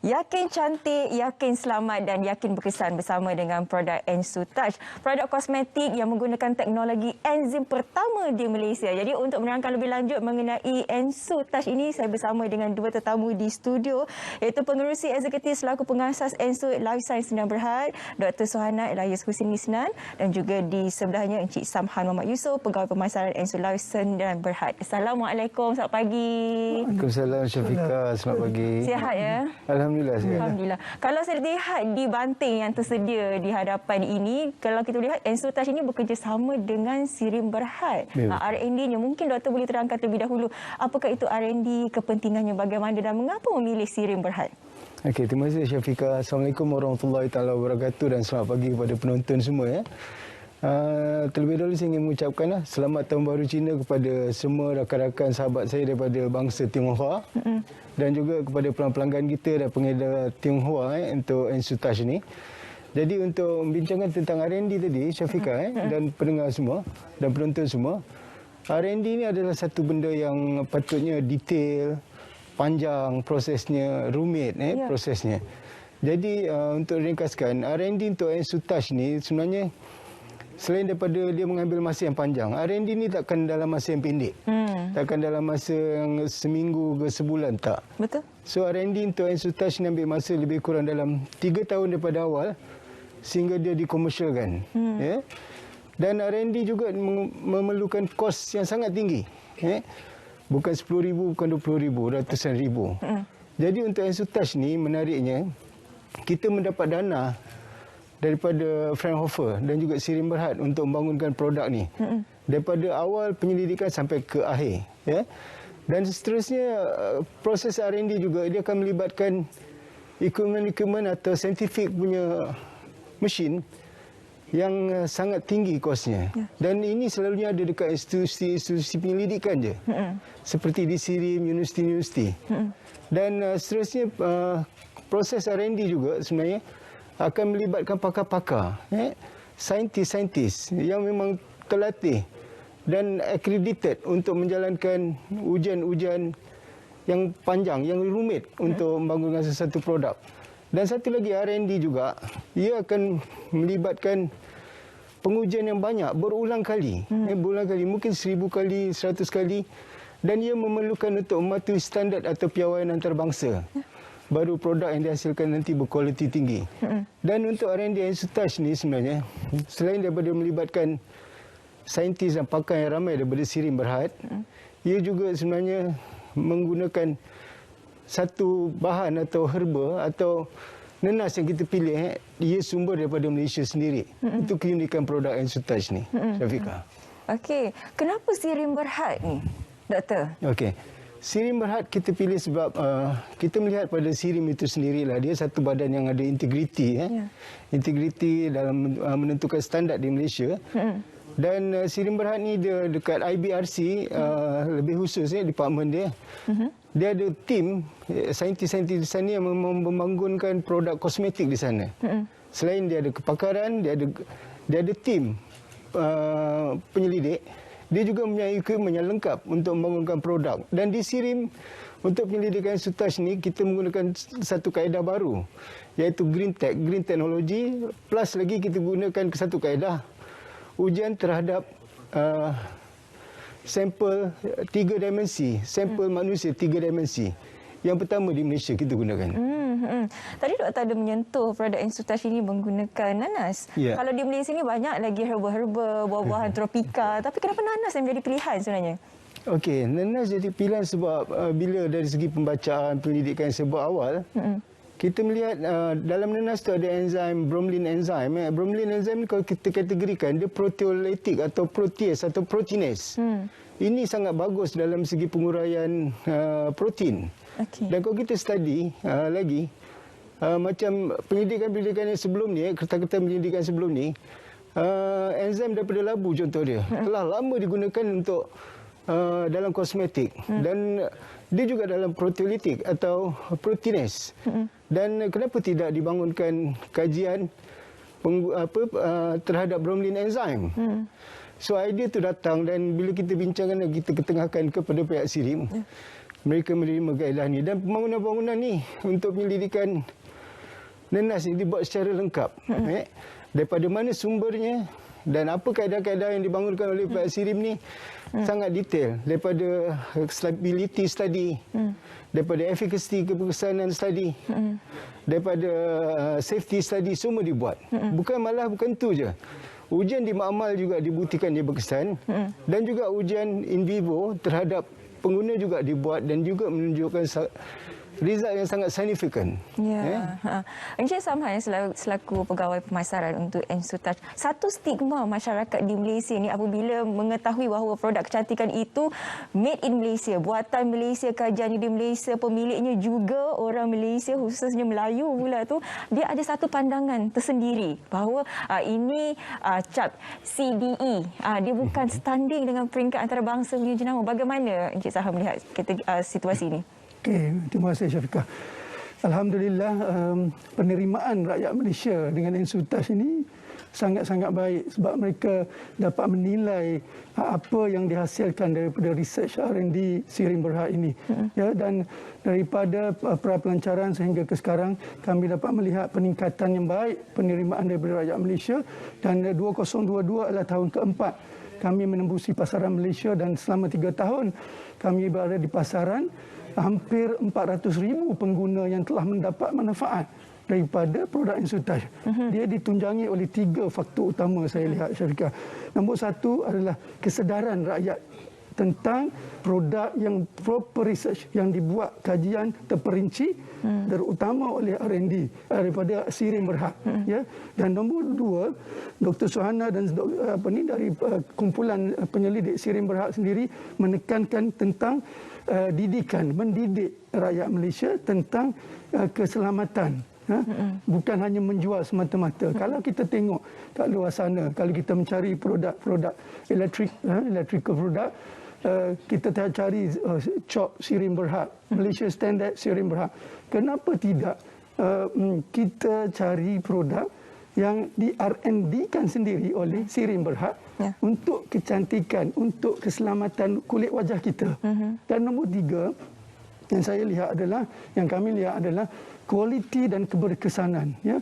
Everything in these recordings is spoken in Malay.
Yakin cantik, yakin selamat dan yakin berkesan bersama dengan produk Ensutouch. Produk kosmetik yang menggunakan teknologi enzim pertama di Malaysia. Jadi untuk menerangkan lebih lanjut mengenai Ensutouch ini, saya bersama dengan dua tetamu di studio, iaitu Pengerusi Eksekutif selaku pengasas Ensu Life Science Sdn Bhd, Dr. Sohana Elias Husin Misnan, dan juga di sebelahnya Encik Samhan Muhammad Yusof, Pegawai Pemasaran Ensu Life Sdn Bhd. Assalamualaikum, selamat pagi. Waalaikumsalam Syafiqah, selamat pagi. Sihat ya? Alhamdulillah sihat. Alhamdulillah. Kalau saya lihat di banting yang tersedia di hadapan ini, kalau kita lihat Ensutouch ini bekerjasama dengan Sdn Bhd. R&D-nya mungkin doktor boleh terangkan terlebih dahulu, apakah itu R&D, kepentingannya bagaimana dan mengapa memilih Sdn Bhd? Okey, terima kasih Syafiqah. Assalamualaikum warahmatullahi taala wabarakatuh dan selamat pagi kepada penonton semua ya. Terlebih dahulu saya ingin mengucapkan selamat tahun baru Cina kepada semua rakan-rakan sahabat saya daripada bangsa Tionghoa dan juga kepada pelanggan kita dan pengedar Tionghoa untuk Ensutouch ini. Jadi untuk membincangkan tentang R&D tadi Syafiqah dan pendengar semua dan penonton semua, R&D ini adalah satu benda yang patutnya detail, panjang prosesnya, rumit prosesnya. Jadi untuk ringkaskan, R&D untuk Ensutouch ni sebenarnya selain daripada dia mengambil masa yang panjang, R&D ni takkan dalam masa yang pendek. Takkan dalam masa yang seminggu ke sebulan, tak. Betul. So R&D untuk Ensutouch ni ambil masa lebih kurang dalam 3 tahun daripada awal sehingga dia dikomersialkan. Ya. Dan R&D juga memerlukan kos yang sangat tinggi. Ya. Bukan 10,000, bukan 20,000, ratusan ribu. Jadi untuk Ensutouch ni menariknya, kita mendapat dana daripada Fraunhofer dan juga Sdn Bhd untuk membangunkan produk ni. Daripada awal penyelidikan sampai ke akhir. Ya. Dan seterusnya proses R&D juga dia akan melibatkan equipment atau scientific punya mesin yang sangat tinggi kosnya. Dan ini selalunya ada dekat institusi penyelidikan je. Seperti di SIRIM, universiti-universiti. Dan seterusnya proses R&D juga sebenarnya akan melibatkan pakar-pakar, saintis-saintis yang memang terlatih dan accredited untuk menjalankan ujian-ujian yang panjang, yang rumit untuk membangunkan sesuatu produk. Dan satu lagi R&D juga, ia akan melibatkan pengujian yang banyak, berulang kali. Berulang kali, mungkin 1000 kali, 100 kali. Dan ia memerlukan untuk mematuhi standard atau piawaian antarabangsa. Baru produk yang dihasilkan nanti berkualiti tinggi. Dan untuk R&D Ensutouch ni sebenarnya, selain daripada melibatkan saintis dan pakar yang ramai daripada Sdn Bhd, ia juga sebenarnya menggunakan satu bahan atau herba atau nenas yang kita pilih, ia sumber daripada Malaysia sendiri. Itu keunikan produk Ensutouch ni, Syafiqah. Okey, kenapa Sdn Bhd ni, doktor? Okey. Sdn Bhd kita pilih sebab kita melihat pada SIRIM itu sendirilah, dia satu badan yang ada integriti, integriti dalam menentukan standard di Malaysia. Dan Sdn Bhd ni dia dekat IBRC, lebih khusus department dia. Dia ada tim saintis-saintis di sana yang membangunkan produk kosmetik di sana. Selain dia ada kepakaran, dia ada tim penyelidik. Dia juga mempunyai equipment yang lengkap untuk membangunkan produk. Dan di SIRIM, untuk penyelidikan Ensutouch ni, kita menggunakan satu kaedah baru, iaitu Green Tech, Green Technology, plus lagi kita gunakan satu kaedah, ujian terhadap sampel 3 dimensi, sampel manusia 3 dimensi. Yang pertama di Malaysia kita gunakan. Tadi doktor ada menyentuh produk Ensutouch ini menggunakan nanas. Kalau di Malaysia ni banyak lagi herba-herba, buah-buahan tropika. Tapi kenapa nanas yang menjadi pilihan sebenarnya? Okey, nanas jadi pilihan sebab bila dari segi pembacaan penyelidikan sebab awal, kita melihat dalam nanas tu ada enzim bromelain enzim. Bromelain enzim ni kalau kita kategorikan dia proteolytic atau protease atau proteinase. Ini sangat bagus dalam segi penguraian protein. Dan kalau kita study lagi, macam penyelidikan yang sebelum ni, kertas-kertas penyelidikan sebelum ni, enzim daripada labu contoh dia, telah lama digunakan untuk dalam kosmetik. Dan dia juga dalam proteolytic atau proteinase. Dan kenapa tidak dibangunkan kajian terhadap bromelain enzim? So idea tu datang dan bila kita bincangkan dan kita ketengahkan kepada pihak SIRIM, mereka menerima kaedah ni. Dan pembangunan-pembangunan ni untuk penyelidikan nenas ini dibuat secara lengkap. Daripada mana sumbernya dan apa kaedah-kaedah yang dibangunkan oleh Pak Sirim ni sangat detail. Daripada stability study, daripada efficacy keberkesanan study, daripada safety study, semua dibuat. Bukan tu je. Ujian di makmal juga dibuktikan dia berkesan, dan juga ujian in vivo terhadap pengguna juga dibuat dan juga menunjukkan result yang sangat signifikan. Ya. Encik Samhan selaku pegawai pemasaran untuk Ensutouch, satu stigma masyarakat di Malaysia ni apabila mengetahui bahawa produk kecantikan itu made in Malaysia, buatan Malaysia, kajian di Malaysia, pemiliknya juga orang Malaysia, khususnya Melayu pula tu, dia ada satu pandangan tersendiri bahawa ini cap CDE, dia bukan standing dengan peringkat antarabangsa punya jenama. Bagaimana Encik Samhan melihat situasi ini? Okey, terima kasih Syafiqah. Alhamdulillah, penerimaan rakyat Malaysia dengan Ensutouch ini sangat-sangat baik sebab mereka dapat menilai apa yang dihasilkan daripada research R&D Sirim Berhad ini. Ya, dan daripada pra-pelancaran sehingga ke sekarang kami dapat melihat peningkatan yang baik penerimaan daripada rakyat Malaysia, dan 2022 adalah tahun keempat kami menembusi pasaran Malaysia, dan selama 3 tahun kami berada di pasaran. Hampir 400,000 pengguna yang telah mendapat manfaat daripada produk Ensutouch. Dia ditunjangi oleh 3 faktor utama saya lihat, Syafiqah. Nombor 1 adalah kesedaran rakyat tentang produk yang proper research, yang dibuat kajian terperinci terutama oleh R&D daripada Sirim Berhad. Ya. Dan nombor 2, Dr. Suhana dan dari kumpulan penyelidik Sirim Berhad sendiri menekankan tentang didikan, mendidik rakyat Malaysia tentang keselamatan. Bukan hanya menjual semata-mata. Kalau kita tengok kat luar sana, kalau kita mencari produk-produk electrical product, kita cari CHOP Sirim Berhad, Malaysia Standard Sirim Berhad. Kenapa tidak kita cari produk yang di R&D-kan sendiri oleh Sirim Berhad untuk kecantikan, untuk keselamatan kulit wajah kita. Dan nombor 3 yang saya lihat adalah, yang kami lihat adalah kualiti dan keberkesanan. Ya.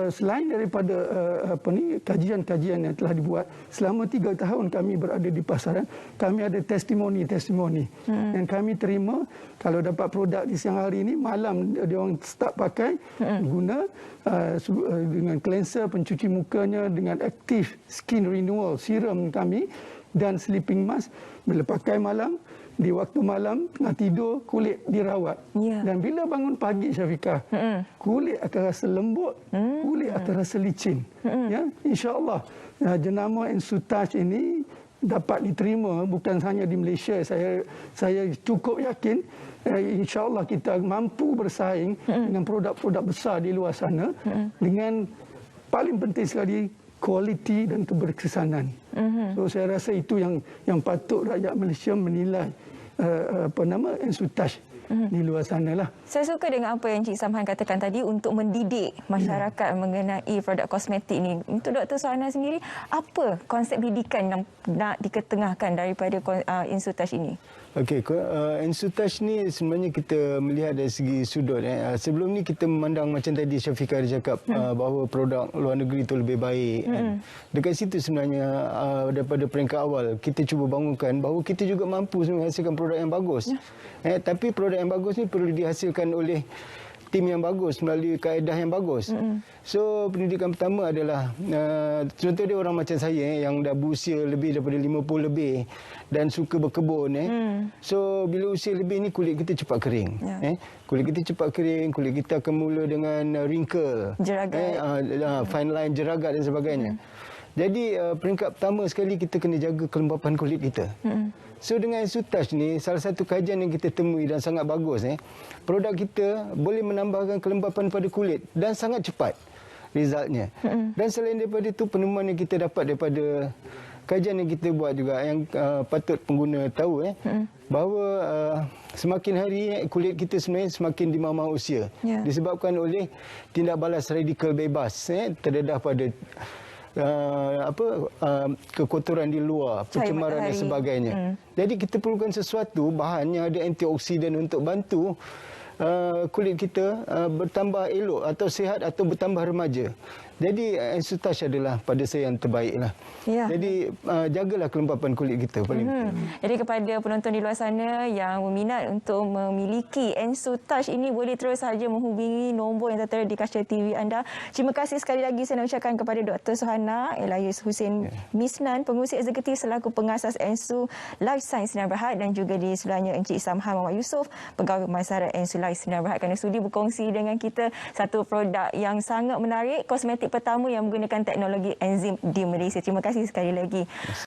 Selain daripada kajian-kajian yang telah dibuat selama 3 tahun kami berada di pasaran, kami ada testimoni yang kami terima. Kalau dapat produk di siang hari ini, malam dia orang start pakai, guna dengan cleanser, pencuci mukanya, dengan active skin renewal serum kami dan sleeping mask. Bila pakai malam, di waktu malam tengah tidur, kulit dirawat. Dan bila bangun pagi, Syafiqah, kulit akan rasa lembut, kulit akan rasa licin. Ya, insya-Allah jenama Ensutouch ini dapat diterima bukan hanya di Malaysia. Saya cukup yakin insya-Allah kita mampu bersaing dengan produk-produk besar di luar sana, dengan paling penting sekali kualiti dan keberkesanan. So saya rasa itu yang patut rakyat Malaysia menilai Ensutouch di luar sana lah. Saya suka dengan apa yang Encik Samhan katakan tadi untuk mendidik masyarakat mengenai produk kosmetik ini. Untuk Dr. Suhana sendiri, apa konsep didikan yang nak diketengahkan daripada Ensutouch ini? Okey, Ensutouch ni sebenarnya kita melihat dari segi sudut. Sebelum ni kita memandang macam tadi Syafiqah dia cakap bahawa produk luar negeri itu lebih baik. Dekat situ sebenarnya daripada peringkat awal kita cuba bangunkan bahawa kita juga mampu menghasilkan produk yang bagus. Tapi produk yang bagus ni perlu dihasilkan oleh tim yang bagus melalui kaedah yang bagus. So pendidikan pertama adalah contoh dia orang macam saya yang dah berusia lebih daripada 50 lebih dan suka berkebun. So bila usia lebih ni kulit kita cepat kering. Kulit kita cepat kering, kulit kita akan mula dengan wrinkle, jeragat, fine line, jeragat dan sebagainya. Jadi peringkat pertama sekali kita kena jaga kelembapan kulit kita. So dengan Ensutouch ni, salah satu kajian yang kita temui dan sangat bagus, produk kita boleh menambahkan kelembapan pada kulit dan sangat cepat resultnya. Dan selain daripada itu, penemuan yang kita dapat daripada kajian yang kita buat juga yang patut pengguna tahu bahawa semakin hari kulit kita sebenarnya semakin dimamah usia disebabkan oleh tindak balas radikal bebas terdedah pada kekotoran di luar, pencemaran dan sebagainya. Jadi kita perlukan sesuatu bahan yang ada antioksidan untuk bantu kulit kita bertambah elok atau sihat atau bertambah remaja. Jadi Enzytouch adalah pada saya yang terbaiklah. Ya. Jadi jagalah kelembapan kulit kita paling penting. Jadi kepada penonton di luar sana yang berminat untuk memiliki Enzytouch ini, boleh terus saja menghubungi nombor yang tertera di kaca TV anda. Terima kasih sekali lagi saya nak ucapkan kepada Dr. Suhana Elias Hussein Misnan, pengurusi eksekutif selaku pengasas Ensu Life Science Sdn Bhd, dan juga di sebelahnya Encik Samhan Muhammad Yusof, pegawai pemasaran Ensu Life Sdn Bhd, kerana sudi berkongsi dengan kita satu produk yang sangat menarik, kosmetik pertama yang menggunakan teknologi enzim di Malaysia. Terima kasih sekali lagi.